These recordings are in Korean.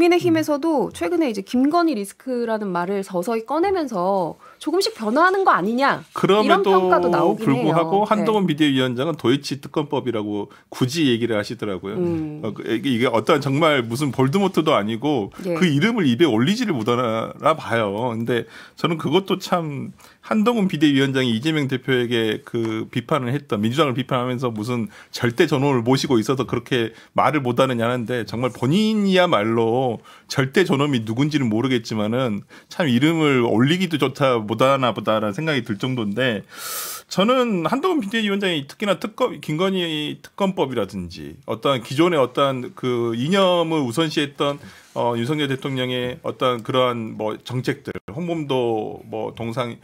국민의힘에서도 최근에 이제 김건희 리스크라는 말을 서서히 꺼내면서 조금씩 변화하는 거 아니냐 이런 평가도 나오긴 불구하고 해요. 한동훈 비대위원장은 도이치 특검법이라고 굳이 얘기를 하시더라고요. 이게 어떤 정말 무슨 볼드모트도 아니고 그 이름을 입에 올리지를 못하나 봐요. 근데 저는 그것도 참 한동훈 비대위원장이 이재명 대표에게 그 비판을 했던 민주당을 비판하면서 무슨 절대 존엄을 모시고 있어서 그렇게 말을 못하느냐 하는데 정말 본인이야말로 절대 존엄이 누군지는 모르겠지만은 참 이름을 올리기도 좋다 못하나 보다라는 생각이 들 정도인데 저는 한동훈 비대위원장이 특히나 김건희 특검법이라든지 어떤 기존의 어떤 그 이념을 우선시했던 윤석열 대통령의 어떤 그러한 뭐 정책들, 홍범도 뭐 동상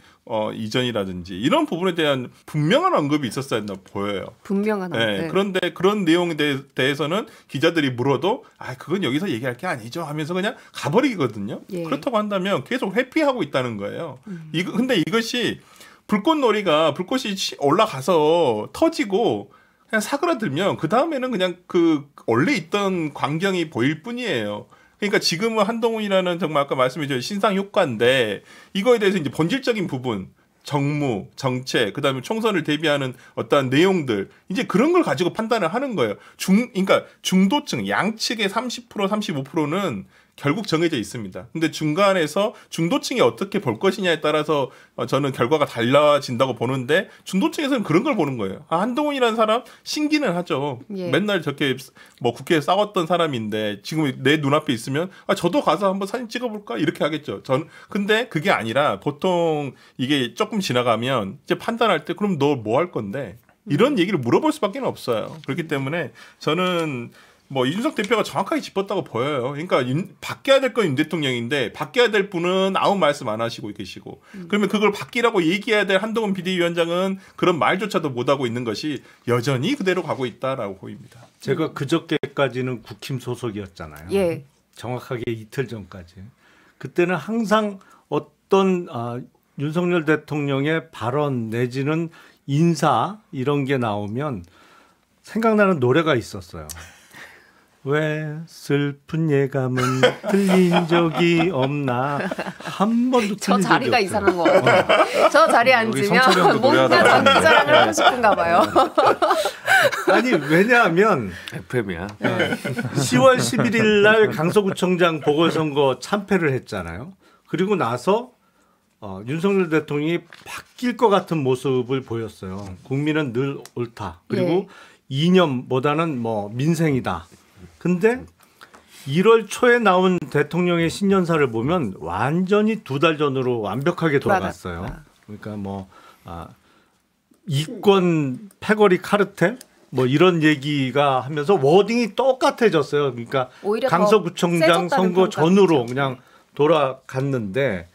이전이라든지 이런 부분에 대한 분명한 언급이 있었어야 한다 보여요. 분명한 언급. 네. 그런데 그런 내용에 대해서는 기자들이 물어도 그건 여기서 얘기할 게 아니죠 하면서 그냥 가버리거든요. 그렇다고 한다면 계속 회피하고 있다는 거예요. 근데 이것이 불꽃이 올라가서 터지고 그냥 사그라들면 그 다음에는 그냥 그 원래 있던 광경이 보일 뿐이에요. 그러니까 지금은 한동훈이라는 정말 아까 말씀해 주신 신상 효과인데 이거에 대해서 이제 본질적인 부분, 정무, 정책, 그다음에 총선을 대비하는 어떠한 내용들 이제 그런 걸 가지고 판단을 하는 거예요. 그러니까 중도층 양측의 30%, 35%는 결국 정해져 있습니다. 근데 중간에서 중도층이 어떻게 볼 것이냐에 따라서 저는 결과가 달라진다고 보는데 중도층에서는 그런 걸 보는 거예요. 한동훈이라는 사람 신기는 하죠. 맨날 저렇게 뭐 국회에 싸웠던 사람인데 지금 내 눈앞에 있으면 저도 가서 한번 사진 찍어볼까 이렇게 하겠죠. 근데 그게 아니라 보통 이게 조금 지나가면 이제 판단할 때 그럼 너 뭐 할 건데 이런 얘기를 물어볼 수밖에 없어요. 그렇기 때문에 저는 뭐 이준석 대표가 정확하게 짚었다고 보여요. 그러니까 바뀌어야 될 건 윤 대통령인데 바뀌어야 될 분은 아무 말씀 안 하시고 계시고 그러면 그걸 바뀌라고 얘기해야 될 한동훈 비대위원장은 그런 말조차도 못하고 있는 것이 여전히 그대로 가고 있다라고 보입니다. 제가 그저께까지는 국힘 소속이었잖아요. 정확하게 이틀 전까지. 그때는 항상 어떤 윤석열 대통령의 발언 내지는 인사 이런 게 나오면 생각나는 노래가 있었어요. 왜 슬픈 예감은 들린 적이 없나 한 번도 저 들린 적이 자리가 없어요. 이상한 것 같아요. 저 자리에 앉으면 뭔가 장기자랑을 하고 싶은가 봐요. 아니 왜냐하면 FM이야. 10월 11일 날 강서구청장 보궐선거 참패를 했잖아요. 그리고 나서 윤석열 대통령이 바뀔 것 같은 모습을 보였어요. 국민은 늘 옳다. 그리고 이념보다는 뭐 민생이다. 근데 1월 초에 나온 대통령의 신년사를 보면 완전히 2달 전으로 완벽하게 돌아갔어요. 그러니까 뭐 이권 패거리 카르텔 뭐 이런 얘기가 하면서 워딩이 똑같아졌어요. 그러니까 강서구청장 선거 전으로 그냥 돌아갔는데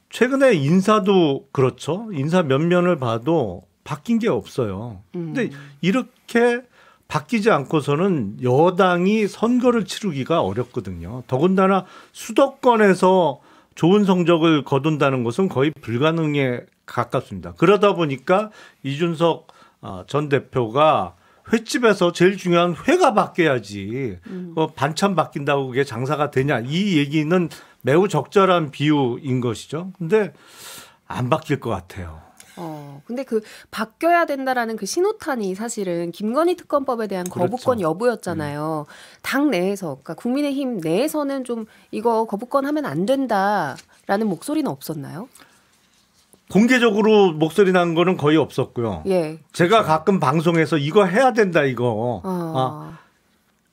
최근에 인사도 그렇죠. 인사 면면을 봐도 바뀐 게 없어요. 근데 이렇게 바뀌지 않고서는 여당이 선거를 치르기가 어렵거든요. 더군다나 수도권에서 좋은 성적을 거둔다는 것은 거의 불가능에 가깝습니다. 그러다 보니까 이준석 전 대표가 횟집에서 제일 중요한 회가 바뀌어야지 반찬 바뀐다고 그게 장사가 되냐 이 얘기는 매우 적절한 비유인 것이죠. 근데 안 바뀔 것 같아요. 근데 그 바뀌어야 된다라는 그 신호탄이 사실은 김건희 특검법에 대한 거부권 여부였잖아요. 당 내에서, 그러니까 국민의힘 내에서는 좀 이거 거부권 하면 안 된다라는 목소리는 없었나요? 공개적으로 목소리 난 거는 거의 없었고요. 제가 가끔 방송에서 이거 해야 된다 이거.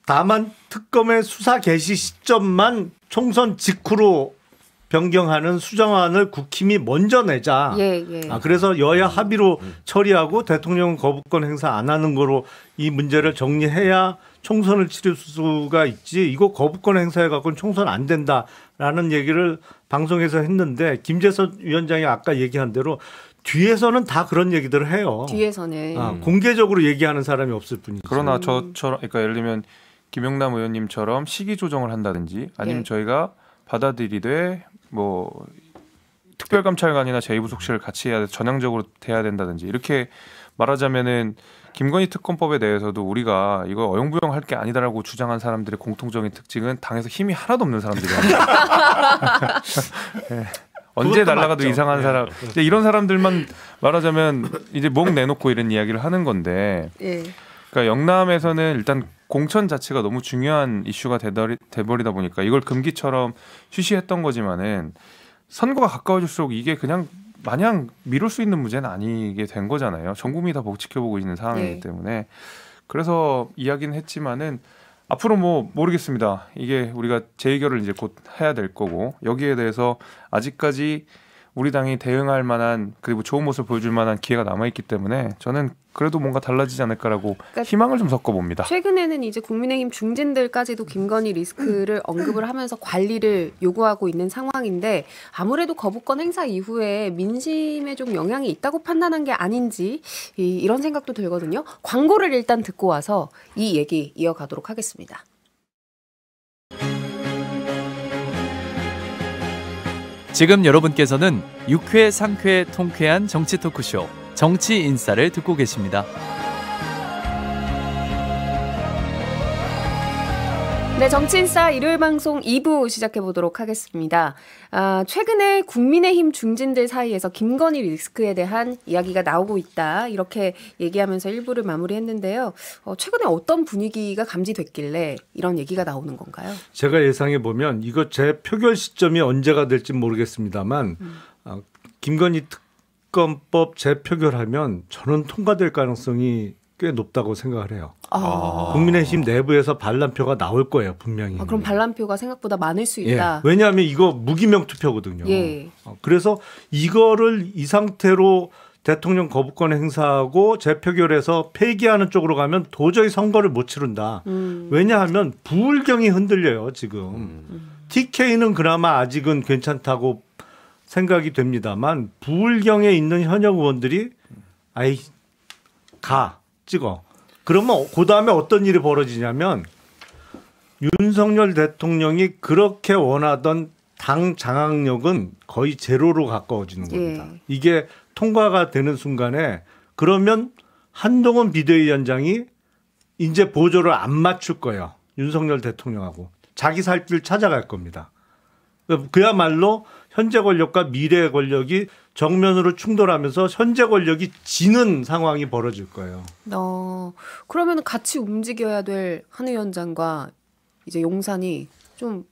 다만 특검의 수사 개시 시점만 총선 직후로 변경하는 수정안을 국힘이 먼저 내자. 그래서 여야 합의로 처리하고 대통령 거부권 행사 안 하는 거로 이 문제를 정리해야 총선을 치를 수가 있지. 이거 거부권 행사해 갖고는 총선 안 된다라는 얘기를 방송에서 했는데 김재선 위원장이 아까 얘기한 대로 뒤에서는 다 그런 얘기들을 해요. 뒤에서는 공개적으로 얘기하는 사람이 없을 뿐이지. 그러나 저처럼 그러니까 예를 들면 김영남 의원님처럼 시기 조정을 한다든지 아니면 저희가 받아들이되 뭐 특별감찰관이나 제2부속실을 같이 해야 전향적으로 돼야 된다든지 이렇게 말하자면은 김건희 특검법에 대해서도 우리가 이거 어영부영할 게 아니다라고 주장한 사람들의 공통적인 특징은 당에서 힘이 하나도 없는 사람들이에요. 네. 언제 날아가도 맞죠. 이상한 사람. 이제 이런 사람들만 말하자면 이제 목 내놓고 이런 이야기를 하는 건데. 예. 그러니까 영남에서는 일단 공천 자체가 너무 중요한 이슈가 돼버리다 보니까 이걸 금기처럼 쉬쉬했던 거지만은 선거가 가까워질수록 이게 그냥 마냥 미룰 수 있는 문제는 아니게 된 거잖아요. 전 국민이 다 지켜보고 있는 상황이기 때문에. 그래서 이야기는 했지만은 앞으로 뭐 모르겠습니다. 이게 우리가 재의결을 이제 곧 해야 될 거고 여기에 대해서 아직까지 우리 당이 대응할 만한 그리고 좋은 모습을 보여줄 만한 기회가 남아있기 때문에 저는 그래도 뭔가 달라지지 않을까라고 그러니까 희망을 좀 섞어봅니다. 최근에는 이제 국민의힘 중진들까지도 김건희 리스크를 언급을 하면서 관리를 요구하고 있는 상황인데 아무래도 거부권 행사 이후에 민심에 좀 영향이 있다고 판단한 게 아닌지 이런 생각도 들거든요. 광고를 일단 듣고 와서 이 얘기 이어가도록 하겠습니다. 지금 여러분께서는 6회, 상쾌, 통쾌한 정치 토크쇼 정치 인싸를 듣고 계십니다. 네, 정치인싸 일요일 방송 2부 시작해보도록 하겠습니다. 최근에 국민의힘 중진들 사이에서 김건희 리스크에 대한 이야기가 나오고 있다. 이렇게 얘기하면서 1부를 마무리했는데요. 최근에 어떤 분위기가 감지됐길래 이런 얘기가 나오는 건가요? 제가 예상해보면 이거 제 표결 시점이 언제가 될지 모르겠습니다만 김건희 특검법 재표결하면 저는 통과될 가능성이 꽤 높다고 생각을 해요. 국민의힘 내부에서 반란표가 나올 거예요, 분명히. 그럼 반란표가 생각보다 많을 수 있다. 예, 왜냐하면 이거 무기명 투표거든요. 예. 그래서 이거를 이 상태로 대통령 거부권 행사하고 재표결해서 폐기하는 쪽으로 가면 도저히 선거를 못 치른다. 왜냐하면 부울경이 흔들려요, 지금. TK는 그나마 아직은 괜찮다고 생각이 됩니다만 부울경에 있는 현역 의원들이 찍어. 그러면 그 다음에 어떤 일이 벌어지냐면 윤석열 대통령이 그렇게 원하던 당 장악력은 거의 제로로 가까워지는 겁니다. 예. 이게 통과가 되는 순간에 그러면 한동훈 비대위원장이 이제 보조를 안 맞출 거예요. 윤석열 대통령하고. 자기 살 길 찾아갈 겁니다. 그야말로 현재 권력과 미래의 권력이 정면으로 충돌하면서 현재 권력이 지는 상황이 벌어질 거예요. 그러면 같이 움직여야 될 한 위원장과 이제 용산이 좀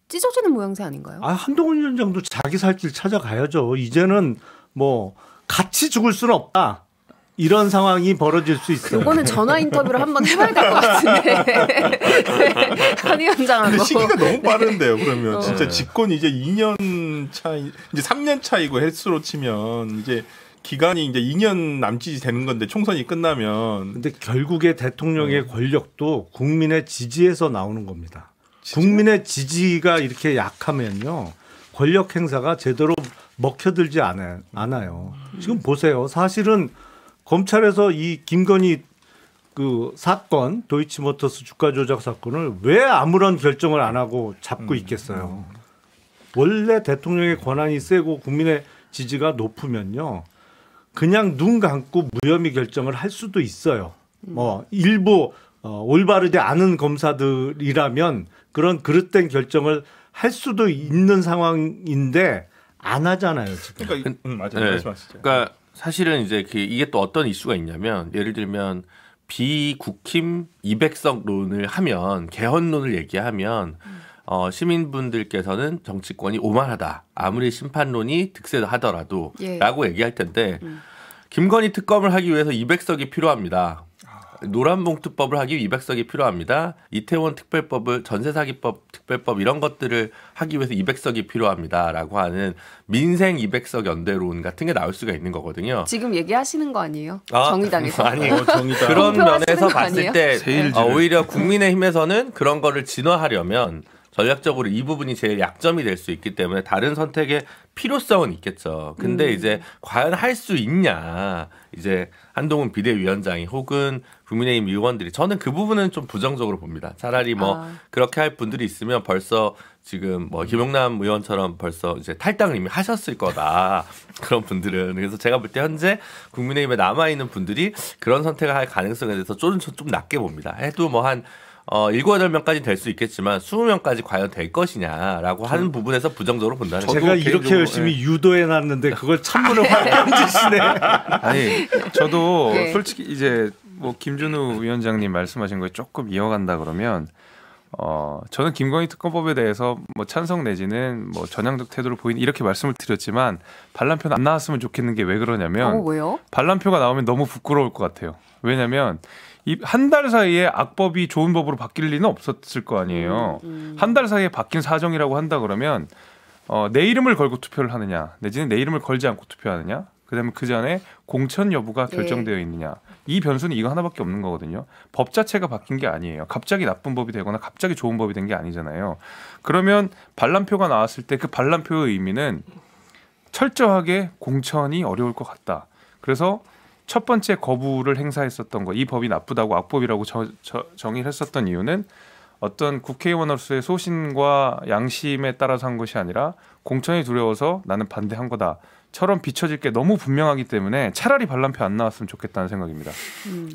찢어지는 모양새 아닌가요? 한동훈 위원장도 자기 살 길 찾아가야죠. 이제는 뭐 같이 죽을 수는 없다. 이런 상황이 벌어질 수 있어요. 이거는 전화 인터뷰를 한번 해봐야 될 것 같은데. 한 위원장하고. 근데 시기가 너무 빠른데요. 그러면 진짜 집권 이제 2년 차이, 이제 3년 차이고 횟수로 치면 이제 기간이 이제 2년 남짓이 되는 건데 총선이 끝나면. 근데 결국에 대통령의 권력도 국민의 지지에서 나오는 겁니다. 국민의 지지가 이렇게 약하면요, 권력 행사가 제대로 먹혀들지 않아요. 지금 보세요. 사실은 검찰에서 이 김건희 그 사건, 도이치모터스 주가 조작 사건을 왜 아무런 결정을 안 하고 잡고 있겠어요. 원래 대통령의 권한이 세고 국민의 지지가 높으면요, 그냥 눈 감고 무혐의 결정을 할 수도 있어요. 일부 올바르지 않은 검사들이라면 그런 그릇된 결정을 할 수도 있는 상황인데 안 하잖아요, 지금. 그러니까 맞아요. 말씀하시죠. 그러니까 사실은 이제 이게 또 어떤 이슈가 있냐면, 예를 들면 비국힘 200석론을 하면, 개헌론을 얘기하면 시민분들께서는 정치권이 오만하다, 아무리 심판론이 득세하더라도 라고 얘기할 텐데, 김건희 특검을 하기 위해서 200석이 필요합니다. 노란봉투법을 하기 위해 200석이 필요합니다. 이태원 특별법을, 전세사기법 특별법 이런 것들을 하기 위해서 200석이 필요합니다라고 하는 민생 200석 연대론 같은 게 나올 수가 있는 거거든요. 지금 얘기하시는 거 아니에요? 정의당에서. 아니요. 그런 면에서 봤을 때 오히려 국민의힘에서는 그런 거를 진화하려면 전략적으로 이 부분이 제일 약점이 될 수 있기 때문에 다른 선택의 필요성은 있겠죠. 근데 이제 과연 할 수 있냐, 이제 한동훈 비대위원장이 혹은 국민의힘 의원들이, 저는 그 부분은 좀 부정적으로 봅니다. 차라리 그렇게 할 분들이 있으면 벌써 지금 뭐 김용남 의원처럼 벌써 이제 탈당을 이미 하셨을 거다. 그런 분들은. 그래서 제가 볼 때 현재 국민의힘에 남아 있는 분들이 그런 선택을 할 가능성에 대해서 좀 낮게 봅니다. 해도 뭐 한 7, 8명까지 될 수 있겠지만 20명까지 과연 될 것이냐라고 하는 부분에서 부정적으로 본다는 거죠. 제가 이렇게 열심히 유도해 놨는데 그걸 찬물을 확 던지시네. 아니, 저도 솔직히 이제 뭐 김준우 위원장님 말씀하신 거에 조금 이어간다 그러면 저는 김건희 특검법에 대해서 뭐 찬성 내지는 뭐 전향적 태도를 보인 이렇게 말씀을 드렸지만 반란표는 안 나왔으면 좋겠는 게 왜 그러냐면 왜요? 반란표가 나오면 너무 부끄러울 것 같아요. 왜냐하면 이 한 달 사이에 악법이 좋은 법으로 바뀔 리는 없었을 거 아니에요. 한 달 사이에 바뀐 사정이라고 한다 그러면 내 이름을 걸고 투표를 하느냐 내지는 내 이름을 걸지 않고 투표하느냐 그다음에 그 전에 공천 여부가 결정되어 있느냐 이 변수는 이거 하나밖에 없는 거거든요. 법 자체가 바뀐 게 아니에요. 갑자기 나쁜 법이 되거나 갑자기 좋은 법이 된 게 아니잖아요. 그러면 반란표가 나왔을 때 그 반란표의 의미는 철저하게 공천이 어려울 것 같다. 그래서 첫 번째 거부를 행사했었던 거, 이 법이 나쁘다고 악법이라고 정의를 했었던 이유는 어떤 국회의원으로서의 소신과 양심에 따라서 한 것이 아니라 공천이 두려워서 나는 반대한 거다처럼 비춰질 게 너무 분명하기 때문에 차라리 반란표 안 나왔으면 좋겠다는 생각입니다.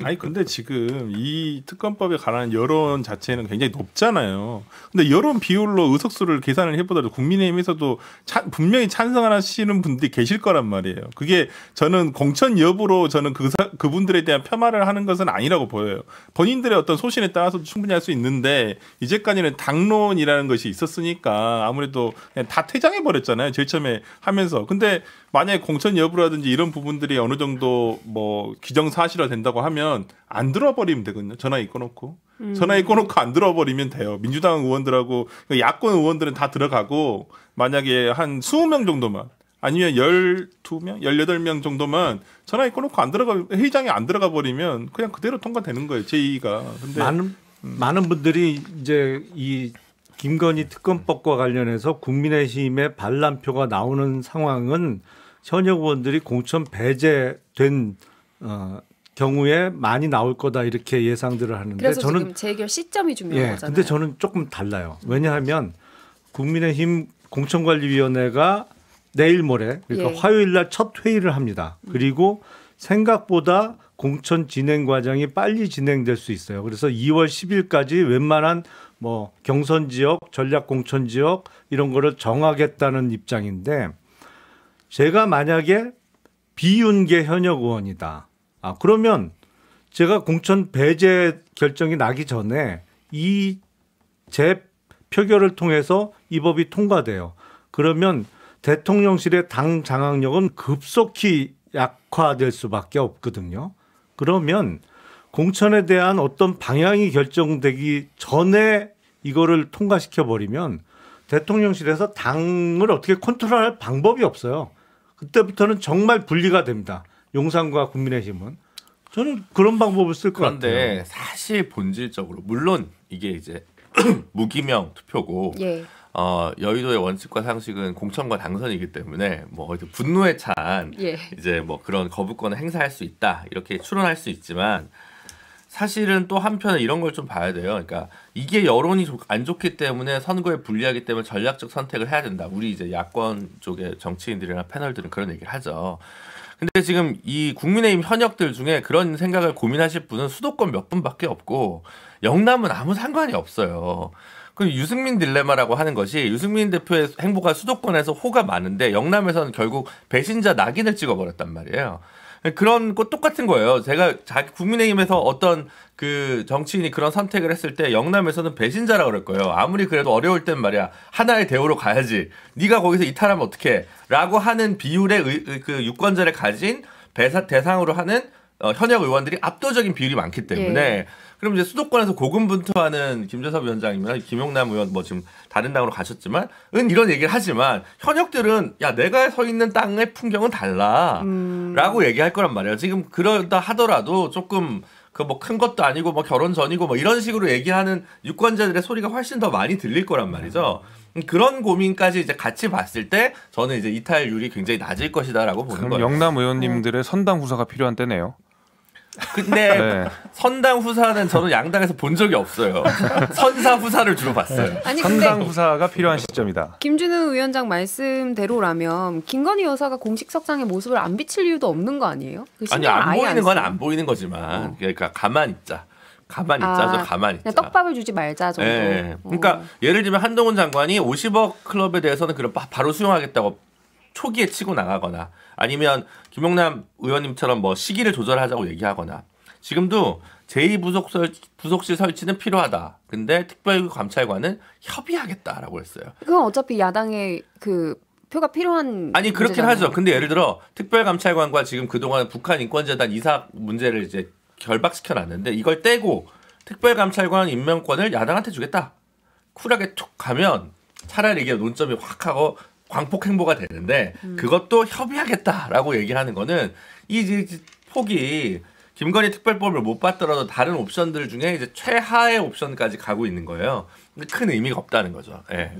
아니 근데 지금 이 특검법에 관한 여론 자체는 굉장히 높잖아요. 근데 여론 비율로 의석수를 계산을 해보더라도 국민의힘에서도 분명히 찬성하시는 분들이 계실 거란 말이에요. 그게 저는 공천 여부로 저는 그분들에 대한 폄하를 하는 것은 아니라고 보여요. 본인들의 어떤 소신에 따라서 충분히 할 수 있는데 이제까지는 당론이라는 것이 있었으니까 아무래도 그냥 다 퇴장해 버렸잖아요. 제일 처음에 하면서. 근데 만약에 공천 여부라든지 이런 부분들이 어느 정도 뭐 기정사실화 된다고 하면 안 들어버리면 되거든요. 전화기 꺼놓고. 전화기 꺼놓고 안 들어버리면 돼요. 민주당 의원들하고 야권 의원들은 다 들어가고 만약에 한 20명 정도만 아니면 12명, 18명 정도만 전화기 꺼놓고 회의장에 안 들어가 버리면 그냥 그대로 통과되는 거예요. 제2가. 근데 많은 분들이 이제 이 김건희 특검법과 관련해서 국민의힘의 반란표가 나오는 상황은 현역 의원들이 공천 배제된 경우에 많이 나올 거다 이렇게 예상들을 하는데 그래서 저는 지금 재결 시점이 중요한 거잖아요. 근데 저는 조금 달라요. 왜냐하면 국민의힘 공천관리위원회가 내일 모레 그러니까 화요일 날 첫 회의를 합니다. 그리고 생각보다 공천 진행 과정이 빨리 진행될 수 있어요. 그래서 2월 10일까지 웬만한 뭐 경선 지역, 전략 공천 지역 이런 거를 정하겠다는 입장인데 제가 만약에 비윤계 현역 의원이다. 그러면 제가 공천 배제 결정이 나기 전에 이 재 표결을 통해서 이 법이 통과돼요. 그러면 대통령실의 당 장악력은 급속히 약화될 수밖에 없거든요. 그러면 공천에 대한 어떤 방향이 결정되기 전에 이거를 통과시켜 버리면 대통령실에서 당을 어떻게 컨트롤할 방법이 없어요. 그때부터는 정말 분리가 됩니다. 용산과 국민의힘은. 저는 그런 방법을 쓸 것 같아요. 그런데 사실 본질적으로 물론 이게 이제 무기명 투표고 여의도의 원칙과 상식은 공천과 당선이기 때문에 뭐 분노에 찬 이제 뭐 그런 거부권을 행사할 수 있다 이렇게 추론할 수 있지만 사실은 또 한편에 이런 걸 좀 봐야 돼요. 그러니까 이게 여론이 안 좋기 때문에 선거에 불리하기 때문에 전략적 선택을 해야 된다. 우리 이제 야권 쪽의 정치인들이나 패널들은 그런 얘기를 하죠. 근데 지금 이 국민의힘 현역들 중에 그런 생각을 고민하실 분은 수도권 몇 분밖에 없고 영남은 아무 상관이 없어요. 그 유승민 딜레마라고 하는 것이 유승민 대표의 행보가 수도권에서 호가 많은데 영남에서는 결국 배신자 낙인을 찍어버렸단 말이에요. 그런 거 똑같은 거예요. 제가 국민의힘에서 어떤 그 정치인이 그런 선택을 했을 때 영남에서는 배신자라고 그럴 거예요. 아무리 그래도 어려울 땐 말이야. 하나의 대우로 가야지. 네가 거기서 이탈하면 어떡해. 라고 하는 비율의 그 유권자를 가진 대상으로 하는 현역 의원들이 압도적인 비율이 많기 때문에 그럼 이제 수도권에서 고군분투하는 김재섭 위원장이나 김용남 의원 뭐 지금 다른 당으로 가셨지만 이런 얘기를 하지만 현역들은 야 내가 서 있는 땅의 풍경은 달라라고 얘기할 거란 말이에요. 지금 그러다 하더라도 조금 그 뭐 큰 것도 아니고 뭐 결혼 전이고 뭐 이런 식으로 얘기하는 유권자들의 소리가 훨씬 더 많이 들릴 거란 말이죠. 그런 고민까지 이제 같이 봤을 때 저는 이제 이탈률이 굉장히 낮을 것이다라고 보는 거예요. 영남 의원님들의 선당 후사가 필요한 때네요. 근데 네. 선당 후사는 저는 양당에서 본 적이 없어요. 선사 후사를 주로 봤어요. 아니, 선당 후사가 필요한 시점이다. 김준우 위원장 말씀대로라면 김건희 여사가 공식석상의 모습을 안 비칠 이유도 없는 거 아니에요? 그 아니 안 보이는 건 안 보이는 거지만 그러니까 가만 있자. 가만히 있자. 가만히 있자. 떡밥을 주지 말자 정도. 네. 그러니까 예를 들면 한동훈 장관이 50억 클럽에 대해서는 그럼 바로 수용하겠다고 초기에 치고 나가거나 아니면 김용남 의원님처럼 뭐 시기를 조절하자고 얘기하거나 지금도 제2부속실 설치는 필요하다. 근데 특별감찰관은 협의하겠다라고 했어요. 그건 어차피 야당의 그 표가 필요한 아니 그렇긴 문제잖아요. 하죠. 근데 예를 들어 특별감찰관과 지금 그동안 북한 인권재단 이사 문제를 이제 결박시켜 놨는데 이걸 떼고 특별감찰관 임명권을 야당한테 주겠다. 쿨하게 툭 가면 차라리 이게 논점이 확 하고 광폭 행보가 되는데 그것도 협의하겠다라고 얘기하는 거는 이 폭이 김건희 특별법을 못 받더라도 다른 옵션들 중에 이제 최하의 옵션까지 가고 있는 거예요. 큰 의미가 없다는 거죠. 예.